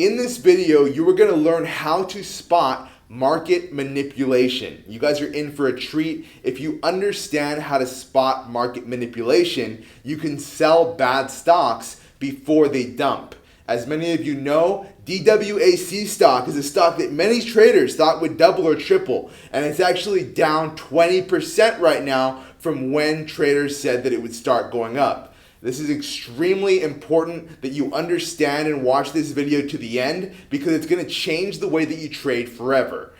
In this video, you are going to learn how to spot market manipulation. You guys are in for a treat. If you understand how to spot market manipulation, you can sell bad stocks before they dump. As many of you know, DWAC stock is a stock that many traders thought would double or triple, and it's actually down 20% right now from when traders said that it would start going up. This is extremely important that you understand and watch this video to the end because it's going to change the way that you trade forever.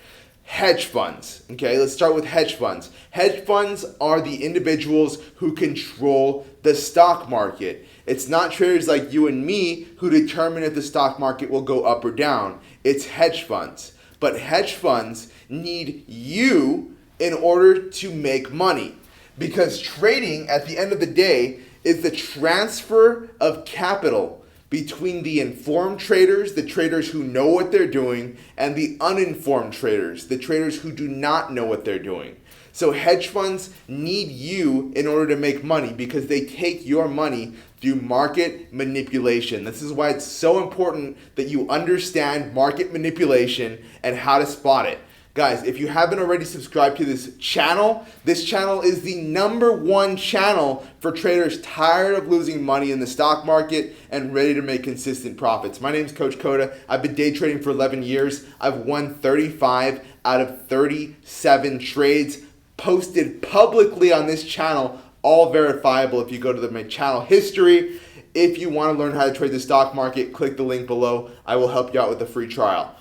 Hedge funds. Okay, let's start with hedge funds. Hedge funds are the individuals who control the stock market. It's not traders like you and me who determine if the stock market will go up or down. It's hedge funds. But hedge funds need you in order to make money because trading at the end of the day is the transfer of capital between the informed traders, the traders who know what they're doing, and the uninformed traders, the traders who do not know what they're doing. So hedge funds need you in order to make money because they take your money through market manipulation. This is why it's so important that you understand market manipulation and how to spot it. Guys, if you haven't already subscribed to this channel is the #1 channel for traders tired of losing money in the stock market and ready to make consistent profits. My name is Coach Cota. I've been day trading for 11 years. I've won 35 out of 37 trades posted publicly on this channel, all verifiable if you go to my channel history. If you want to learn how to trade the stock market, click the link below. I will help you out with a free trial.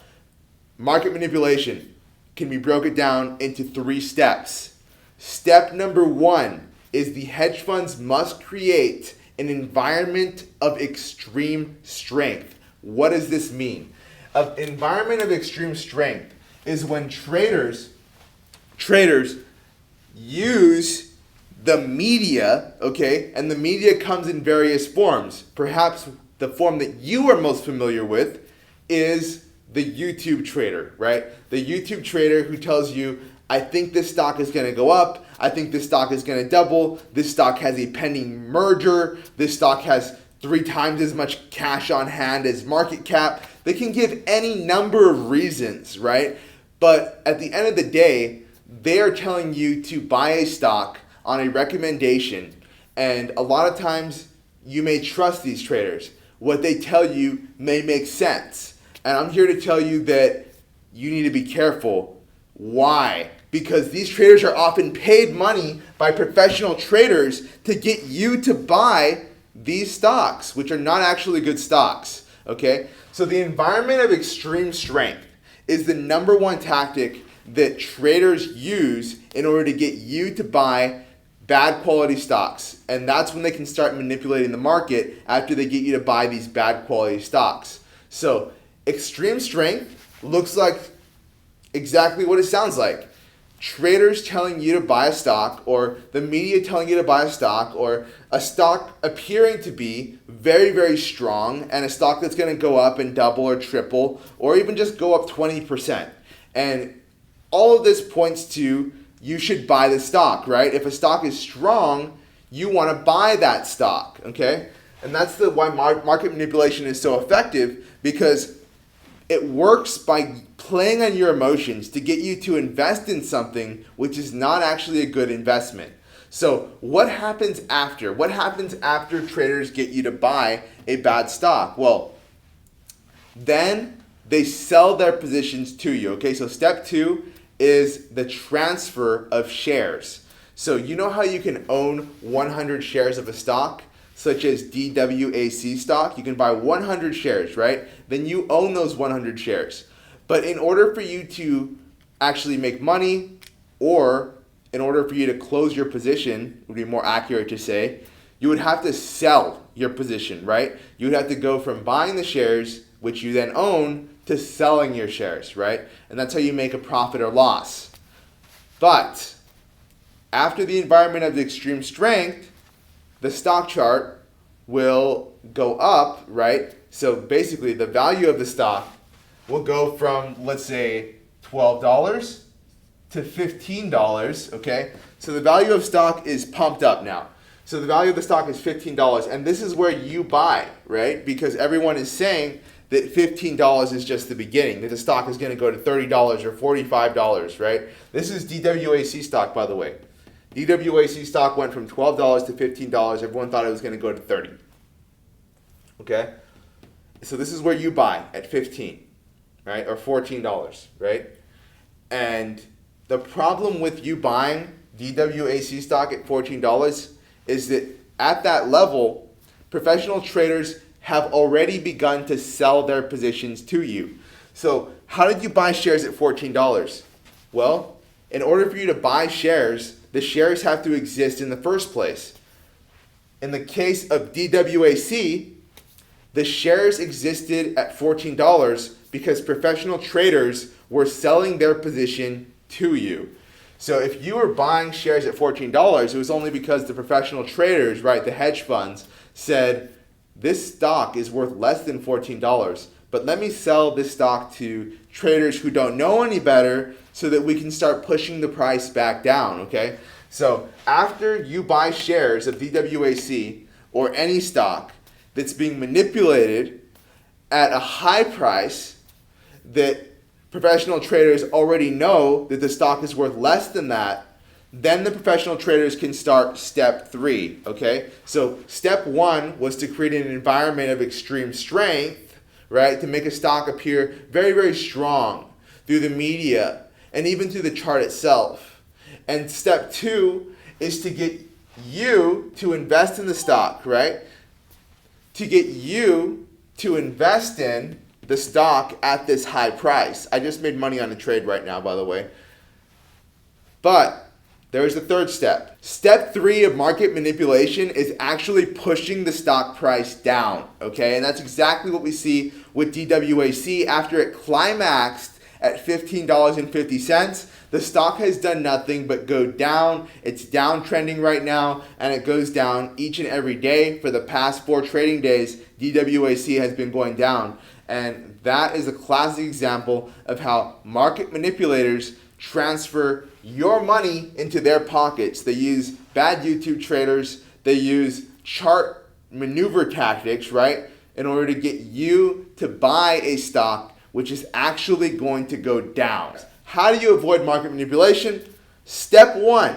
Market manipulation can be broken down into 3 steps. Step number 1 is the hedge funds must create an environment of extreme strength. What does this mean? An environment of extreme strength is when traders use the media, okay? And the media comes in various forms. Perhaps the form that you are most familiar with is the YouTube trader, right? The YouTube trader who tells you, I think this stock is going to go up. I think this stock is going to double. This stock has a pending merger. This stock has 3 times as much cash on hand as market cap. They can give any number of reasons, right? But at the end of the day, they are telling you to buy a stock on a recommendation. And a lot of times you may trust these traders. What they tell you may make sense. And I'm here to tell you that you need to be careful. Why? Because these traders are often paid money by professional traders to get you to buy these stocks, which are not actually good stocks. Okay? So the environment of extreme strength is the #1 tactic that traders use in order to get you to buy bad quality stocks. And that's when they can start manipulating the market after they get you to buy these bad quality stocks. So extreme strength looks like exactly what it sounds like. Traders telling you to buy a stock, or the media telling you to buy a stock, or a stock appearing to be very, very strong, and a stock that's going to go up and double or triple, or even just go up 20%. And all of this points to you should buy the stock, right? If a stock is strong, you want to buy that stock, okay? And that's why market manipulation is so effective, because it works by playing on your emotions to get you to invest in something which is not actually a good investment. So what happens after? What happens after traders get you to buy a bad stock? Well, then they sell their positions to you. Okay, so step 2 is the transfer of shares. So you know how you can own 100 shares of a stock? Such as DWAC stock, you can buy 100 shares, right? Then you own those 100 shares. But in order for you to actually make money, or in order for you to close your position, would be more accurate to say, you would have to sell your position, right? You would have to go from buying the shares, which you then own, to selling your shares, right? And that's how you make a profit or loss. But after the environment of extreme strength, the stock chart will go up, right? So basically the value of the stock will go from, let's say, $12 to $15, okay? So the value of stock is pumped up now. So the value of the stock is $15, and this is where you buy, right? Because everyone is saying that $15 is just the beginning, that the stock is going to go to $30 or $45, right? This is DWAC stock, by the way. DWAC stock went from $12 to $15. Everyone thought it was going to go to $30. Okay? So this is where you buy at $15, right? Or $14, right? And the problem with you buying DWAC stock at $14 is that at that level, professional traders have already begun to sell their positions to you. So how did you buy shares at $14? Well, in order for you to buy shares, the shares have to exist in the first place. In the case of DWAC, the shares existed at $14 because professional traders were selling their position to you. So if you were buying shares at $14, it was only because the professional traders, right, the hedge funds, said, this stock is worth less than $14, but let me sell this stock to traders who don't know any better so that we can start pushing the price back down, okay? So after you buy shares of DWAC or any stock that's being manipulated at a high price that professional traders already know that the stock is worth less than that, then the professional traders can start step 3, okay? So step 1 was to create an environment of extreme strength, right? To make a stock appear very, very strong through the media and even through the chart itself. And step 2 is to get you to invest in the stock, right? To get you to invest in the stock at this high price. I just made money on a trade right now, by the way. But there's the third step. Step 3 of market manipulation is actually pushing the stock price down, okay? And that's exactly what we see with DWAC. After it climaxed at $15.50, the stock has done nothing but go down. It's downtrending right now, and it goes down each and every day. For the past 4 trading days, DWAC has been going down. And that is a classic example of how market manipulators transfer your money into their pockets. They use bad YouTube traders. They use chart maneuver tactics, right, in order to get you to buy a stock which is actually going to go down. How do you avoid market manipulation? Step 1,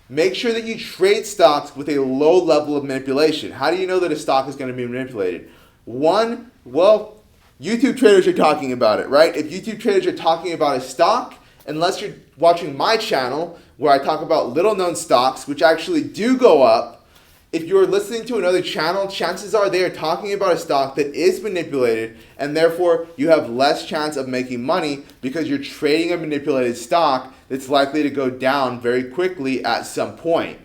make sure that you trade stocks with a low level of manipulation. How do you know that a stock is going to be manipulated? 1, well, YouTube traders are talking about it, right? If YouTube traders are talking about a stock, unless you're watching my channel where I talk about little known stocks which actually do go up, if you're listening to another channel, chances are they are talking about a stock that is manipulated, and therefore you have less chance of making money because you're trading a manipulated stock that's likely to go down very quickly at some point.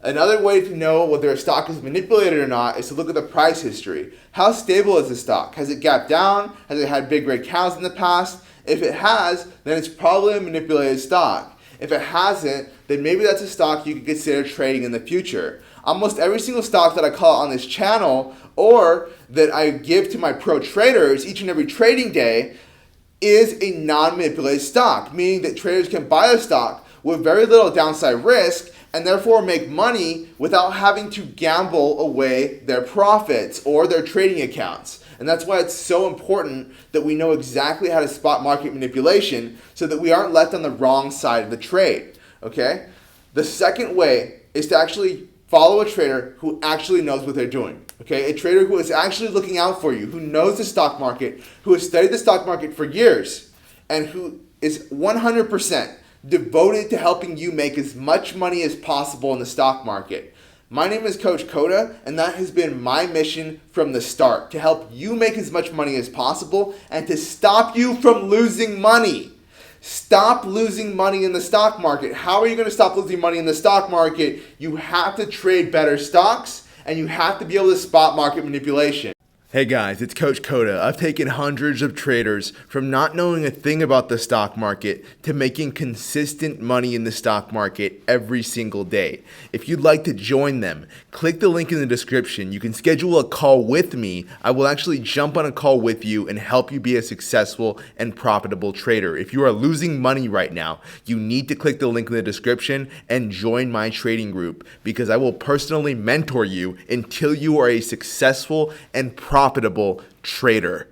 Another way to know whether a stock is manipulated or not is to look at the price history. How stable is the stock? Has it gapped down? Has it had big red cows in the past? If it has, then it's probably a manipulated stock. If it hasn't, then maybe that's a stock you could consider trading in the future. Almost every single stock that I call on this channel or that I give to my pro traders each and every trading day is a non-manipulated stock, meaning that traders can buy a stock with very little downside risk and therefore make money without having to gamble away their profits or their trading accounts. And that's why it's so important that we know exactly how to spot market manipulation so that we aren't left on the wrong side of the trade, okay? The second way is to actually follow a trader who actually knows what they're doing, okay? A trader who is actually looking out for you, who knows the stock market, who has studied the stock market for years, and who is 100% devoted to helping you make as much money as possible in the stock market. My name is Coach Cota, and that has been my mission from the start, to help you make as much money as possible and to stop you from losing money. Stop losing money in the stock market. How are you going to stop losing money in the stock market? You have to trade better stocks, and you have to be able to spot market manipulation. Hey guys, it's Coach Cota. I've taken hundreds of traders from not knowing a thing about the stock market to making consistent money in the stock market every single day. If you'd like to join them, click the link in the description. You can schedule a call with me. I will actually jump on a call with you and help you be a successful and profitable trader. If you are losing money right now, you need to click the link in the description and join my trading group, because I will personally mentor you until you are a successful and profitable trader.